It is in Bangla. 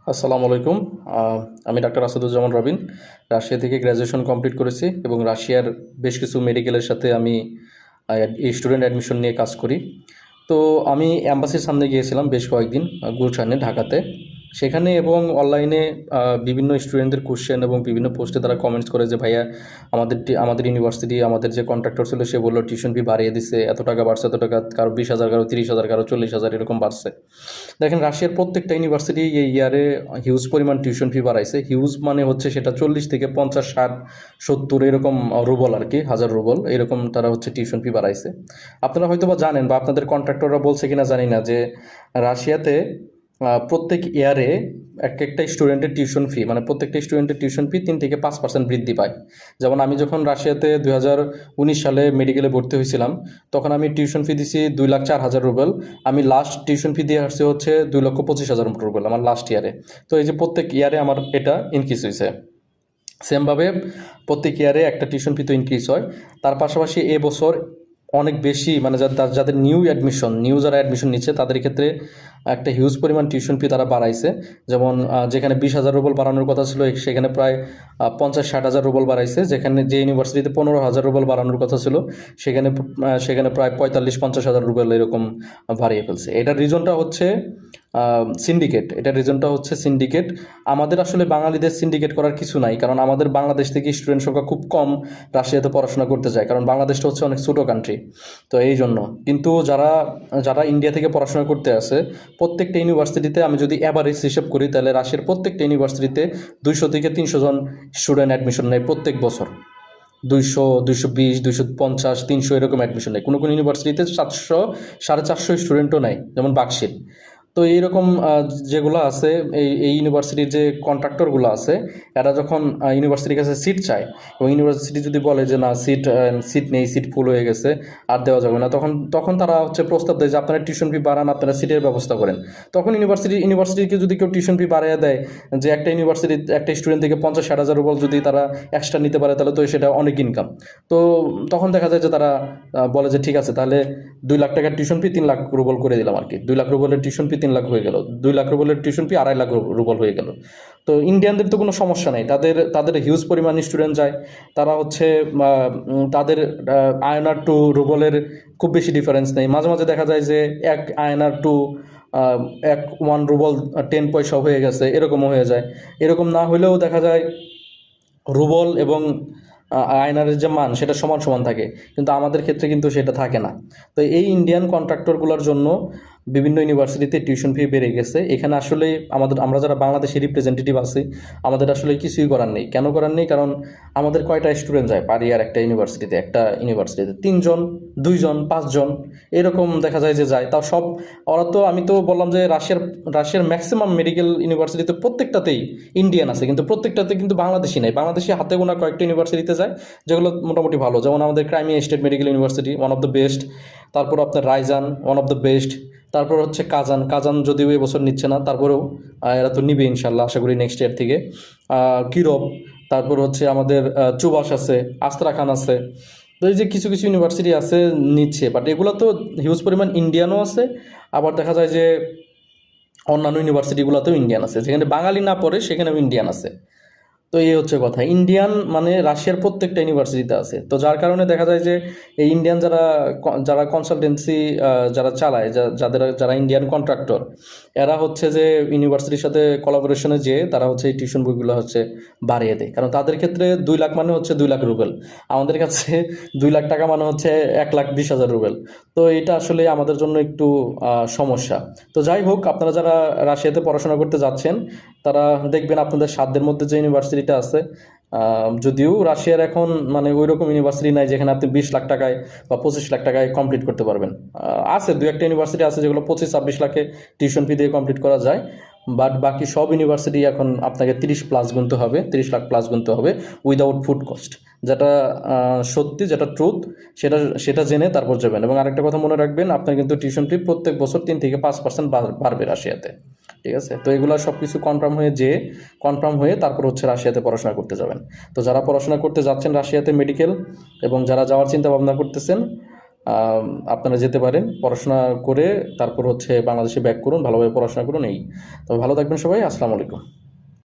আসসালামু আলাইকুম। আমি ডাক্তার আসাদুজ্জামান রবিন, রাশিয়া থেকে গ্র্যাজুয়েশন কমপ্লিট করেছি এবং রাশিয়ার বেশ কিছু মেডিকেলের সাথে আমি এই স্টুডেন্ট অ্যাডমিশন নিয়ে কাজ করি। তো আমি অ্যাম্বাসির সামনে গিয়েছিলাম বেশ কয়েকদিন, গুলশানে, ঢাকাতে। সেখানে এবং অনলাইনে বিভিন্ন স্টুডেন্টদের কোশ্চেন এবং বিভিন্ন পোস্টে তারা কমেন্টস করে যে ভাইয়া আমাদের ইউনিভার্সিটি, আমাদের যে কন্ট্রাক্টর ছিল সে বললো টিউশন ফি বাড়িয়ে দিছে, এত টাকা বাড়ছে, এত টাকা, কারো 20,000, কারো 30,000, কারো 40,000, এরকম বাড়ছে। দেখেন, রাশিয়ার প্রত্যেকটা ইউনিভার্সিটি এই ইয়ারে হিউজ পরিমাণ টিউশন ফি বাড়াইছে। হিউজ মানে হচ্ছে সেটা 40 থেকে 50, 60, 70 এরকম রুবল আর কি, হাজার রুবল এরকম তারা হচ্ছে টিউশন ফি বাড়াইছে। আপনারা হয়তো বা জানেন বা আপনাদের কন্ট্রাক্টররা বলছে কিনা জানি না যে রাশিয়াতে প্রত্যেক ইয়ারে একটা স্টুডেন্টের টিউশন ফি, মানে প্রত্যেকটা স্টুডেন্টের টিউশন ফি 3 থেকে 5% বৃদ্ধি পায়। যেমন আমি যখন রাশিয়াতে 2019 সালে মেডিকেলে ভর্তি হয়েছিলাম, তখন আমি টিউশন ফি দিছি 2,04,000 রুবেল। আমি লাস্ট টিউশন ফি দিয়ে আসছি হচ্ছে 2,25,000 রুবেল আমার লাস্ট ইয়ারে। তো এই যে প্রত্যেক ইয়ারে আমার এটা ইনক্রিজ হয়েছে। সেমভাবে প্রত্যেক ইয়ারে একটা টিউশন ফি তো ইনক্রিজ হয়। তার পাশাপাশি এবছর অনেক বেশি, মানে যাদের নিউ যারা অ্যাডমিশন নিচ্ছে তাদের ক্ষেত্রে একটা হিউজ পরিমাণ টিউশন ফি তারা বাড়াইছে। যেমন যেখানে 20,000 রুবল বাড়ানোর কথা ছিল সেখানে প্রায় 50-60,000 রুবল বাড়াইছে। যেখানে যে ইউনিভার্সিটিতে 15,000 রুবল বাড়ানোর কথা ছিল সেখানে প্রায় 45-50,000 রুবেল এরকম বাড়িয়ে ফেলছে। এটার রিজনটা হচ্ছে সিন্ডিকেট। আমাদের আসলে বাঙালিদের সিন্ডিকেট করার কিছু নাই, কারণ আমাদের বাংলাদেশ থেকে স্টুডেন্ট সংখ্যা খুব কম রাশিয়াতে পড়াশোনা করতে যায়, কারণ বাংলাদেশটা হচ্ছে অনেক ছোটো কান্ট্রি। তো এই জন্য কিন্তু যারা যারা ইন্ডিয়া থেকে পড়াশোনা করতে আসে, প্রত্যেকটা ইউনিভার্সিটিতে আমি যদি অ্যাভারেজ হিসেব করি তাহলে রাশিয়ার প্রত্যেকটা ইউনিভার্সিটিতে 200 থেকে 300 জন স্টুডেন্ট অ্যাডমিশন নেয় প্রত্যেক বছর। 200, 220, 250, 300 এরকম অ্যাডমিশন নেয়। কোনো কোনো ইউনিভার্সিটিতে 700, 450 স্টুডেন্টও নেয়, যেমন বাক্সির। তো এইরকম যেগুলো আছে, এই ইউনিভার্সিটির যে কন্ট্রাক্টরগুলো আছে, এরা যখন ইউনিভার্সিটির কাছে সিট চায় এবং ইউনিভার্সিটি যদি বলে যে না, সিট নেই, সিট ফুল হয়ে গেছে, আর দেওয়া যাবে না, তখন তারা হচ্ছে প্রস্তাব দেয় যে আপনারা টিউশন ফি বাড়ান, আপনারা সিটের ব্যবস্থা করেন। তখন ইউনিভার্সিটিকে যদি কেউ টিউশন ফি বাড়িয়ে দেয়, যে একটা ইউনিভার্সিটি একটা স্টুডেন্ট থেকে 50-60 হাজার রুবল যদি তারা এক্সট্রা নিতে পারে, তাহলে তো সেটা অনেক ইনকাম। তো তখন দেখা যায় যে তারা বলে যে ঠিক আছে, তাহলে 2 লাখ টাকার টিউশন ফি 3 লাখ রুবল করে দিলাম আর কি। 2 লাখ রুবলের টিউশন ফি 3 লাখ হয়ে গেল, 2 লাখ রুবলের টিউশন ফি 2.5 লাখ রুবল হয়ে গেল। তো ইন্ডিয়ানদের তো কোনো সমস্যা নেই, তাদের হিউজ পরিমাণ স্টুডেন্ট যায়। তারা হচ্ছে তাদের আয়নার টু রুবলের খুব বেশি ডিফারেন্স নেই। মাঝে মাঝে দেখা যায় যে এক আয়নার টু 1 রুবল 10 পয়সা হয়ে গেছে, এরকমও হয়ে যায়। এরকম না হলেও দেখা যায় রুবল এবং আয়নারের যে মান সেটা সমান সমান থাকে, কিন্তু আমাদের ক্ষেত্রে কিন্তু সেটা থাকে না। তো এই ইন্ডিয়ান কন্ট্রাক্টরগুলোর জন্য বিভিন্ন ইউনিভার্সিটিতে টিউশন ফি বেড়ে গেছে। এখানে আসলে আমরা যারা বাংলাদেশি রিপ্রেজেন্টেটিভ আছি, আমাদের আসলে কিছুই করার নেই। কেন করার নেই? কারণ আমাদের কয়টা স্টুডেন্ট যায় পার ইয়ার একটা ইউনিভার্সিটিতে? 3 জন, 2 জন, 5 জন এরকম দেখা যায় যে যায়। তাও সব ওরা তো, আমি তো বললাম যে রাশিয়ার ম্যাক্সিমাম মেডিকেল ইউনিভার্সিটিতে প্রত্যেকটাতেই ইন্ডিয়ান আছে, কিন্তু প্রত্যেকটাতে কিন্তু বাংলাদেশি নেই। বাংলাদেশি হাতে গোনা কয়েকটা ইউনিভার্সিটিতে যায় যেগুলো মোটামুটি ভালো, যেমন আমাদের Crimea state medical university, one of the best. তারপর আপনার Ryzen, one of the best. তারপর হচ্ছে কাজান যদিও এবছর নিচ্ছে না, তারপরেও এরা তো নিবে ইনশাল্লাহ, আশা করি নেক্সট ইয়ার থেকে। কিরব, তারপর হচ্ছে আমাদের চুবাস আছে, আস্ত্রাখান আছে। তো এই যে কিছু কিছু ইউনিভার্সিটি আছে নিচ্ছে, বাট এগুলো তো হিউজ পরিমাণ ইন্ডিয়ানও আছে। আবার দেখা যায় যে অন্যান্য ইউনিভার্সিটিগুলোতেও ইন্ডিয়ান আছে, যেখানে বাঙালি না পড়ে সেখানেও ইন্ডিয়ান আছে। তো এই হচ্ছে কথা, ইন্ডিয়ান মানে রাশিয়ার প্রত্যেকটা ইউনিভার্সিটিতে আছে। তো যার কারণে দেখা যায় যে এই ইন্ডিয়ান যারা কনসালটেন্সি যারা চালায়, যারা ইন্ডিয়ান কন্ট্রাক্টর, এরা হচ্ছে যে ইউনিভার্সিটির সাথে কোলাবোরেশনে যেয়ে তারা হচ্ছে এই টিউশন বইগুলো হচ্ছে বাড়িয়ে দেয়। কারণ তাদের ক্ষেত্রে 2 লাখ মানে হচ্ছে 2 লাখ রুবেল, আমাদের কাছে 2 লাখ টাকা মানে হচ্ছে 1,20,000 রুবেল। তো এটা আসলে আমাদের জন্য একটু সমস্যা। তো যাই হোক, আপনারা যারা রাশিয়াতে পড়াশোনা করতে যাচ্ছেন, তারা দেখবেন আপনাদের সাধ্যের মধ্যে যে ইউনিভার্সিটিটা আছে, যদিও রাশিয়ার এখন মানে ওই রকম ইউনিভার্সিটি নাই যেখানে আপনি 20 লাখ টাকায় বা 25 লাখ টাকায় কমপ্লিট করতে পারবেন। আছে 2-1টা ইউনিভার্সিটি আছে যেগুলো 25-26 লাখে টিউশন ফি দিয়ে কমপ্লিট করা যায়। বাট বাকি সব ইউনিভার্সিটি এখন আপনাকে 30+ গুনতে হবে, 30 লাখ প্লাস গুনতে হবে উইদাউট ফুড কস্ট। যেটা সত্যি, যেটা ট্রুথ, সেটা জেনে তারপর যাবেন। এবং আরেকটা কথা মনে রাখবেন, আপনার কিন্তু টিউশন ফি প্রত্যেক বছর 3 থেকে 5% বাড়বে রাশিয়াতে। ঠিক আছে? তো এগুলো সব কিছু কনফার্ম হয়ে তারপর হচ্ছে রাশিয়াতে পড়াশোনা করতে যাবেন। তো যারা পড়াশোনা করতে যাচ্ছেন রাশিয়াতে মেডিকেল, এবং যারা যাওয়ার চিন্তা ভাবনা করতেছেন, আপনারা যেতে পারেন, পড়াশোনা করে তারপর হচ্ছে বাংলাদেশে ব্যাক করুন, ভালোভাবে পড়াশোনা করুন। এই তো ভালো থাকবেন সবাই, আসসালামু আলাইকুম।